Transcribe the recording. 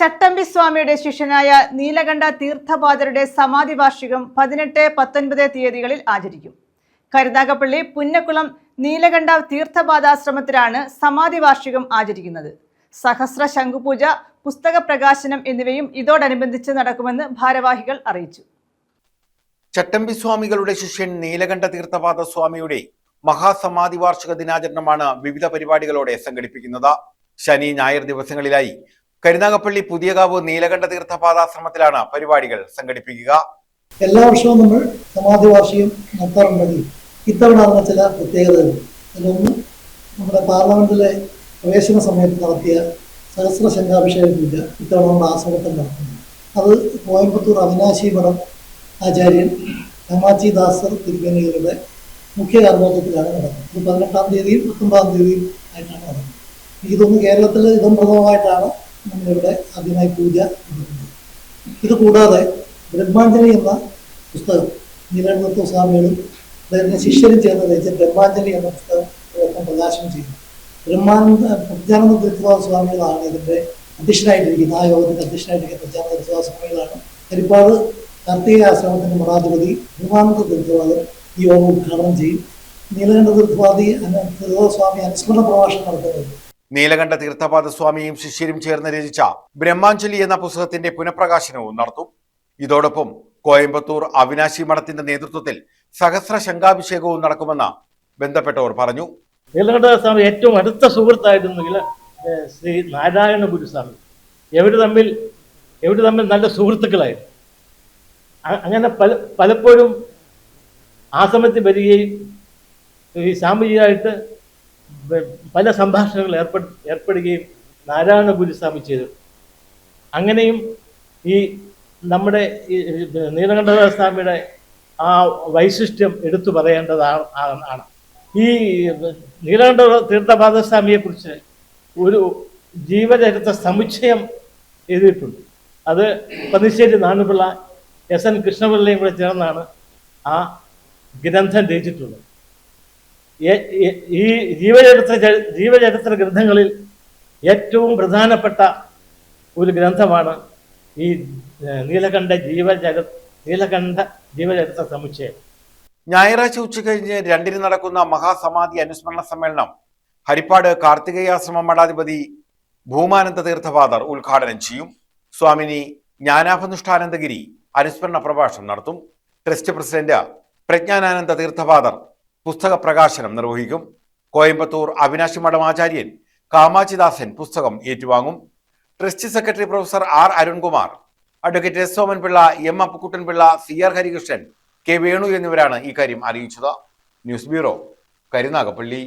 ചട്ടമ്പി സ്വാമിയുടെ ശിഷ്യനായ നീലകണ്ഠ തീർത്ഥപാദരുടെ സമാധി വാർഷികം 18, 19 തീയതികളിൽ ആചരിക്കും. കരുനാഗപ്പള്ളി പുന്നക്കുളം നീലകണ്ഠ തീർത്ഥപാദാശ്രമത്തിലാണ് സമാധി വാർഷികം ആചരിക്കുന്നത്. സഹസ്ര ശംഖുപൂജ, പുസ്തക പ്രകാശനം എന്നിവയും ഇതോടനുബന്ധിച്ച് നടക്കുമെന്ന് ഭാരവാഹികൾ അറിയിച്ചു. ചട്ടമ്പി സ്വാമികളുടെ ശിഷ്യൻ നീലകണ്ഠ തീർത്ഥപാദ സ്വാമിയുടെ മഹാസമാധി വാർഷിക ദിനാചരണമാണ് വിവിധ പരിപാടികളോടെ സംഘടിപ്പിക്കുന്നത്. ശനി, ഞായർ ദിവസങ്ങളിലായി കരുനാഗപ്പള്ളി പുതിയകാവ് നീലകണ്ഠ തീർത്ഥപാദാശ്രമത്തിലാണ് പരിപാടികൾ സംഘടിപ്പിക്കുക. എല്ലാ വർഷവും നമ്മൾ സമാധി വാർഷികം നടത്താറുണ്ടെങ്കിൽ ഇത്തവണ അതിന് ചില പ്രത്യേകതകൾ. അതിലൊന്ന്, നമ്മുടെ പാർലമെന്റിലെ പ്രവേശന സമയത്ത് നടത്തിയ സഹസ്ര ശംഖാഭിഷേക പൂജ ഇത്തവണ നമ്മുടെ ആശ്രമത്തിൽ നടത്തുന്നു. അത് കോയമ്പത്തൂർ അവിനാശി മഠം ആചാര്യൻ കാമാച്ചി ദാസർ തിരുമേനികളുടെ മുഖ്യ കാർമ്മോത്സവത്തിലാണ് നടക്കുന്നത്. ഇത് 18-ാം തീയതിയും 19-ാം തീയതിയും ആയിട്ടാണ് നടക്കുന്നത്. ഇതൊന്ന് കേരളത്തിൽ ഇതം പ്രഥമമായിട്ടാണ് നമ്മളിവിടെ ആദ്യമായി പൂജ നടത്തുന്നത്. ഇത് കൂടാതെ ബ്രഹ്മാഞ്ജലി എന്ന പുസ്തകം നീലകണ്ഠ സ്വാമികളും അദ്ദേഹത്തിന്റെ ശിഷ്യരും ചേർന്ന് രചിച്ച ബ്രഹ്മാഞ്ജലി എന്ന പുസ്തകം പ്രകാശനം ചെയ്യുന്നു. പ്രജ്ഞാനന്ദ തീർത്ഥപാദ സ്വാമികളാണ് ഇതിന്റെ അധ്യക്ഷനായിട്ടിരിക്കുന്നത്. ആ യോഗത്തിന്റെ അധ്യക്ഷനായിട്ടിരിക്കുന്ന പ്രജ്ഞാനന്ദ തീർത്ഥപാദ സ്വാമികളാണ്. ഹരിപ്പാട് കാർത്തിക ആശ്രമത്തിന്റെ മഠാധിപതി ബ്രഹ്മാനന്ദ തീർത്ഥപാദർ ഈ യോഗം ഉദ്ഘാടനം ചെയ്യും. നീലകണ്ഠ സ്വാമി അനുസ്മരണ പ്രഭാഷണം നടത്തുന്നത്. നീലകണ്ഠ തീർത്ഥപാദ സ്വാമിയും ശിഷ്യരും ചേർന്ന് രചിച്ച ബ്രഹ്മാഞ്ജലി എന്ന പുസ്തകത്തിന്റെ പുനഃപ്രകാശനവും നടത്തും. ഇതോടൊപ്പം കോയമ്പത്തൂർ അവിനാശി മഠത്തിന്റെ നേതൃത്വത്തിൽ സഹസ്ര ശംഖാഭിഷേകവും നടക്കുമെന്ന് ബന്ധപ്പെട്ടവർ പറഞ്ഞു. നീലകണ്ഠ സ്വാമി ഏറ്റവും അടുത്ത സുഹൃത്തായിരുന്നെങ്കിൽ ശ്രീ നാരായണ ഗുരുസ്വാമി. ഇവർ തമ്മിൽ നല്ല സുഹൃത്തുക്കളായിരുന്നു. അങ്ങനെ പലപ്പോഴും ആശ്രമത്തിൽ വരികയും ഈ സ്വാമിജിയായിട്ട് പല സംഭാഷണങ്ങൾ ഏർപ്പെടുകയും നാരായണ ഗുരുസ്വാമി ചെയ്തു. അങ്ങനെയും ഈ നമ്മുടെ ഈ നീലകണ്ഠ സ്വാമിയുടെ ആ വൈശിഷ്ട്യം എടുത്തു പറയേണ്ടതാണ്. ഈ നീലകണ്ഠ തീർത്ഥപാദസ്വാമിയെക്കുറിച്ച് ഒരു ജീവചരിത്ര സമുച്ചയം എഴുതിയിട്ടുണ്ട്. അത് പന്നിശ്ശേരി നാണുപിള്ള, SN കൃഷ്ണപിള്ളയും കൂടെ ചേർന്നാണ് ആ ഗ്രന്ഥം രചിച്ചിട്ടുള്ളത്. ഈ ജീവചരിത്ര ഗ്രന്ഥങ്ങളിൽ ഏറ്റവും പ്രധാനപ്പെട്ട ഒരു ഗ്രന്ഥമാണ് ഈ നീലകണ്ഠ ജീവചരിത്ര സമുച്ചയം. ഞായറാഴ്ച ഉച്ചകഴിഞ്ഞ് 2-ന് നടക്കുന്ന മഹാസമാധി അനുസ്മരണ സമ്മേളനം ഹരിപ്പാട് കാർത്തികേയാശ്രമം മഠാധിപതി ഭൂമാനന്ദ തീർത്ഥപാദർ ഉദ്ഘാടനം ചെയ്യും. സ്വാമിനി ജ്ഞാനാഭനുഷ്ഠാനന്ദഗിരി അനുസ്മരണ പ്രഭാഷണം നടത്തും. ട്രസ്റ്റ് പ്രസിഡന്റ് പ്രജ്ഞാനാനന്ദ തീർത്ഥപാദർ പുസ്തക പ്രകാശനം നിർവഹിക്കും. കോയമ്പത്തൂർ അവിനാശി മഠം ആചാര്യൻ കാമാച്ചിദാസൻ പുസ്തകം ഏറ്റുവാങ്ങും. Trust secretary professor R. Arunkumar, advocate S. Somanpillai, M. അപ്പുക്കുട്ടൻപിള്ള, CR. Harikrishnan, K. Venu എന്നിവരാണ് ഇക്കാര്യം അറിയിച്ചത്. News bureau, Karunagappally.